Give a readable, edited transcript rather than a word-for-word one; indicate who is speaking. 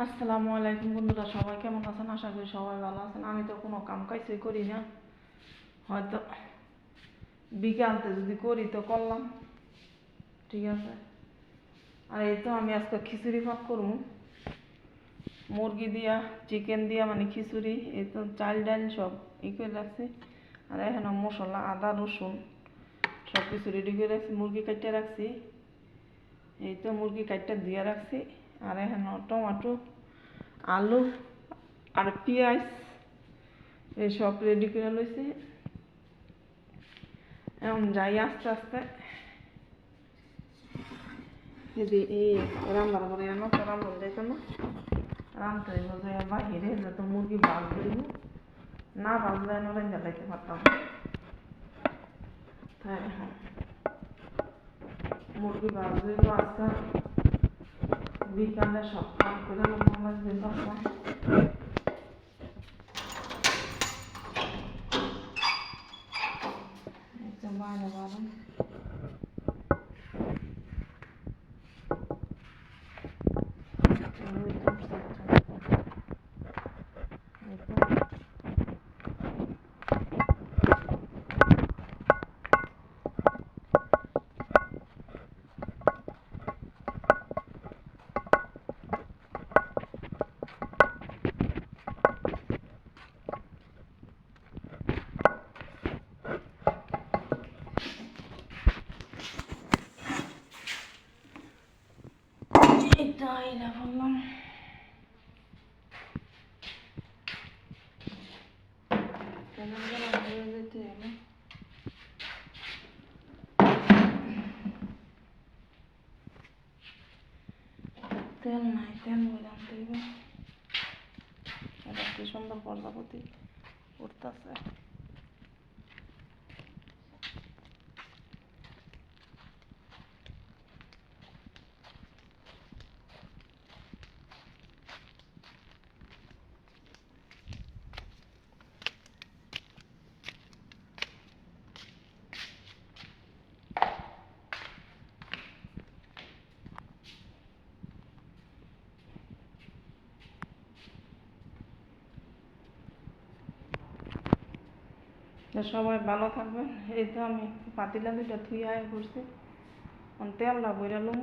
Speaker 1: আসসালামু আলাইকুম বন্ধুরা, সবাই কেমন আছেন? আশা করি সবাই ভালো আছেন। আমি তো কোনো কাম কাজই করি না, হয়তো বিকালতে যদি করি তো করলাম, ঠিক আছে। আর এই তো আমি আজকে খিচুড়ি ভাত করবো, মুরগি দিয়া চিকেন দিয়া, মানে খিচুড়ি। এই তো চাল ডাল সব করে রাখছি। আর এখানে মশলা আদা রসুন সব কিছু রেডি করে রাখছি, মুরগি কাটতে রাখছি। এই তো মুরগি কাটতে দিয়ে রাখছি। আর এখানে টমাটো আলু আর পেঁয়াজ এইসব রেডি করে লইছি। এখন যাই আস্তে আস্তে যদি এই রান্নার করে আনো তো রান্না যাইতো না, রান্নতে হইব যে বাহিরে যত মুরগি ভাজতে হইব, না ভাজলে এনে রান্না যাইতে পারতাম। তাই এখন মুরগি ভাজতে হইব। আজকে বিকালে সব কাম করে লাগবে বাসা। বাইরে বারণ এটাই না বললাম। তেল নাই, তেল বলে আনতে হইবে। এটা কি সুন্দর প্রজাপতি উঠতেছে। সবাই ভালো থাকবেন। এই তো আমি পাতিলা দুইটা ধুই আয় করছি, তেলটা বইরা লুম।